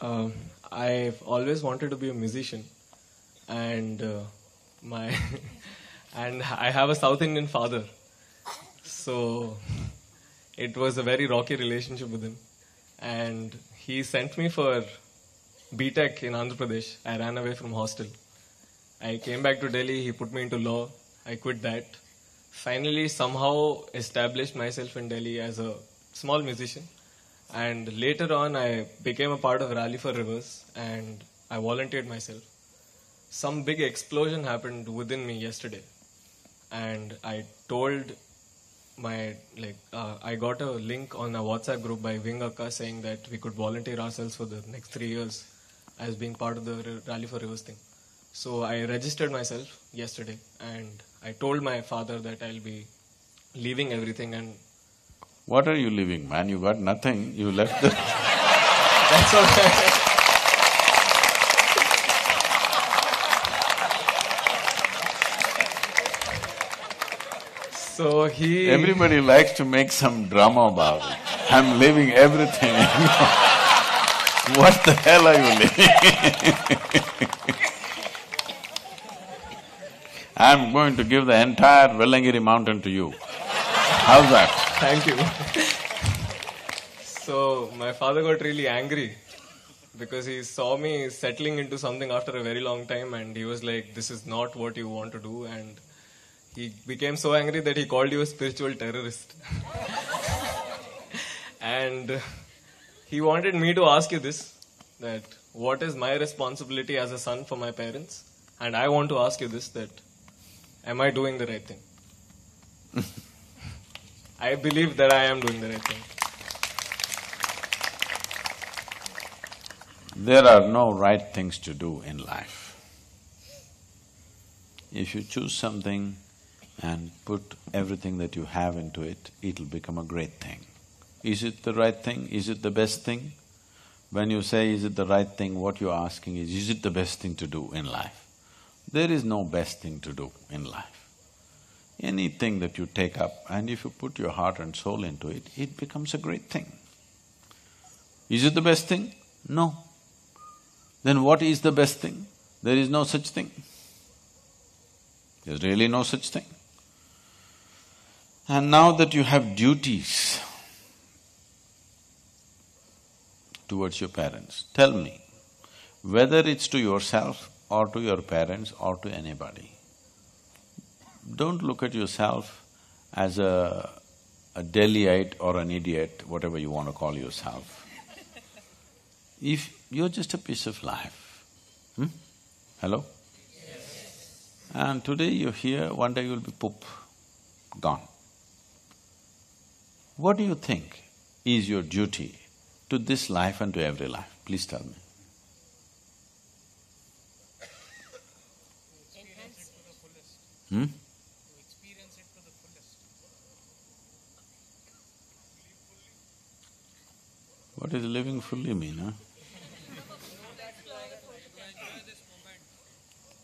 Um, I've always wanted to be a musician, and my and I have a South Indian father, so it was a very rocky relationship with him. And he sent me for B.Tech in Andhra Pradesh. I ran away from hostel. I came back to Delhi. He put me into law. I quit that. Finally, somehow established myself in Delhi as a small musician. And later on, I became a part of Rally for Rivers and I volunteered myself. Some big explosion happened within me yesterday. And I told I got a link on a WhatsApp group by Wing Akka saying that we could volunteer ourselves for the next 3 years as being part of the Rally for Rivers thing. So I registered myself yesterday and I told my father that I'll be leaving everything and What are you leaving, man? You got nothing, you left the… that's all. So he… Everybody likes to make some drama about it. I'm leaving everything. What the hell are you leaving? I'm going to give the entire Vellangiri mountain to you. How's that? Thank you. So my father got really angry because he saw me settling into something after a very long time and he was like, this is not what you want to do, and he became so angry that he called you a spiritual terrorist. And he wanted me to ask you this, that what is my responsibility as a son for my parents? And I want to ask you this, that am I doing the right thing? I believe that I am doing the right thing. There are no right things to do in life. If you choose something and put everything that you have into it, it'll become a great thing. Is it the right thing? Is it the best thing? When you say, is it the right thing, what you're asking is it the best thing to do in life? There is no best thing to do in life. Anything that you take up and if you put your heart and soul into it, it becomes a great thing. Is it the best thing? No. Then what is the best thing? There is no such thing. There's really no such thing. And now that you have duties towards your parents, tell me, whether it's to yourself or to your parents or to anybody, don't look at yourself as a Delhiite or an idiot, whatever you want to call yourself. If you're just a piece of life, Hello? Yes. And today you're here, one day you'll be poop, gone. What do you think is your duty to this life and to every life? Please tell me. Experience it to the fullest. What does living fully mean, huh?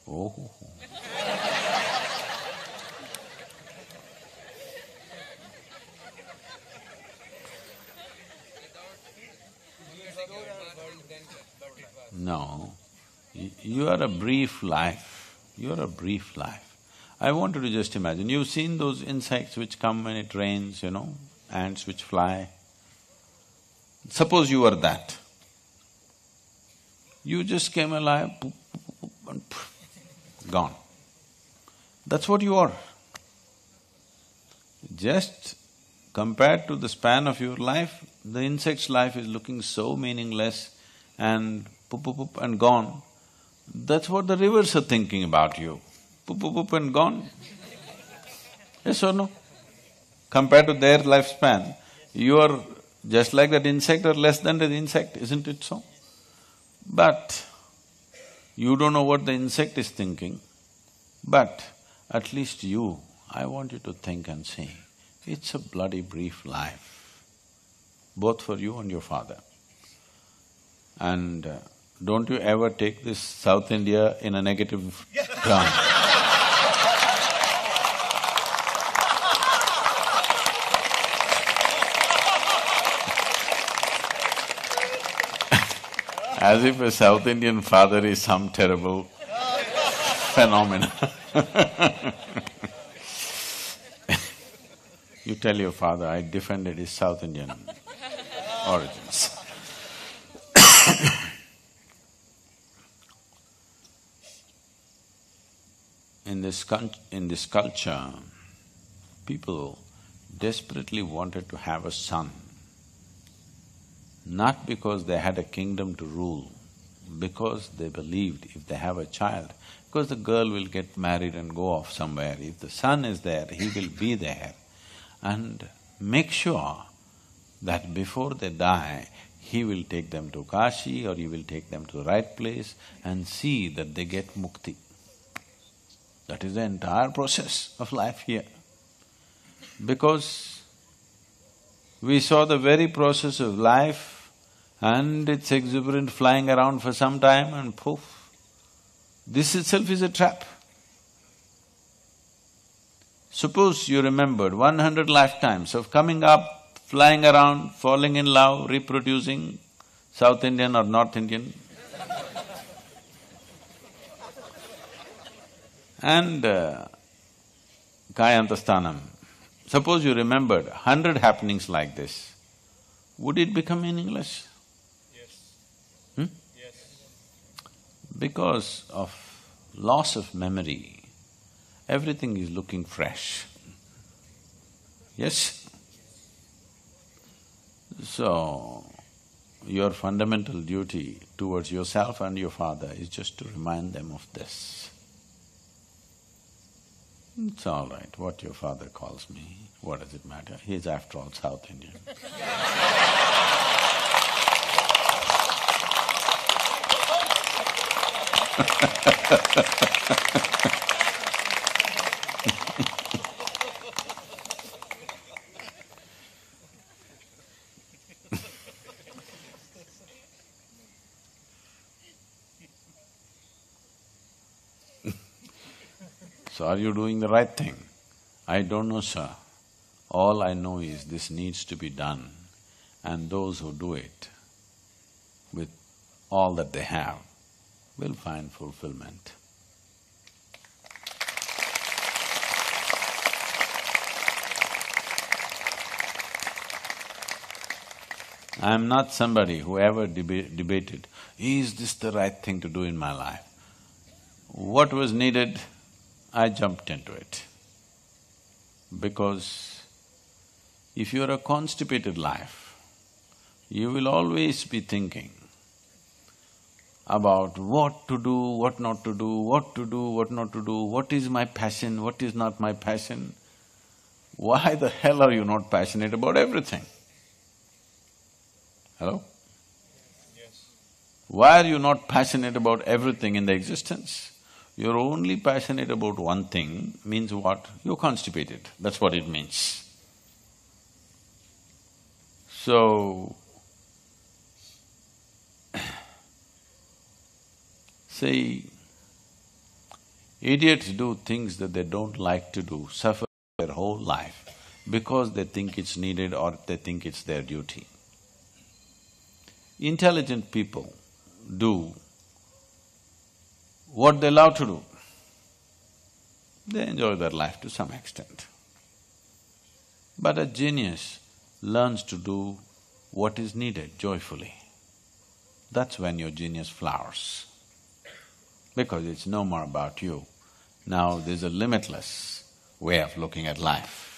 Oh. No, you are a brief life, you are a brief life. I want you to just imagine, you've seen those insects which come when it rains, ants which fly. Suppose you were that. You just came alive, poop, poop, poop, and gone. That's what you are. Just compared to the span of your life, the insect's life is looking so meaningless and poop, poop, poop and gone. That's what the rivers are thinking about you. Poop, poop, poop and gone. Yes or no? Compared to their lifespan, you are just like that insect or less than that insect, isn't it so? But you don't know what the insect is thinking, but at least you, I want you to think and see, it's a bloody brief life, both for you and your father. And don't you ever take this South India in a negative term. As if a South Indian father is some terrible phenomenon. You tell your father, I defended his South Indian origins. In this culture, people desperately wanted to have a son, not because they had a kingdom to rule, because they believed if they have a child, because the girl will get married and go off somewhere, if the son is there, he will be there, and make sure that before they die, he will take them to Kashi or he will take them to the right place and see that they get mukti. That is the entire process of life here. Because we saw the very process of life and it's exuberant flying around for some time and poof, this itself is a trap. Suppose you remembered 100 lifetimes of coming up, flying around, falling in love, reproducing, South Indian or North Indian, and Kayantasthanam. Suppose you remembered 100 happenings like this, would it become meaningless? Yes. Yes. Because of loss of memory, everything is looking fresh. Yes? So, your fundamental duty towards yourself and your father is just to remind them of this. It's all right, what your father calls me, what does it matter? He's after all South Indian. So are you doing the right thing? I don't know, sir. All I know is this needs to be done, and those who do it with all that they have will find fulfillment. I am not somebody who ever debated, is this the right thing to do in my life? What was needed, I jumped into it. Because if you're a constipated life, you will always be thinking about what to do, what not to do, what to do, what not to do, what is my passion, what is not my passion. Why the hell are you not passionate about everything? Hello? Yes. Why are you not passionate about everything in the existence? You're only passionate about one thing means what? You're constipated, that's what it means. So, say, idiots do things that they don't like to do, suffer their whole life because they think it's needed or they think it's their duty. Intelligent people do what they love to do. They enjoy their life to some extent. But a genius learns to do what is needed joyfully. That's when your genius flowers. Because it's no more about you. Now there's a limitless way of looking at life.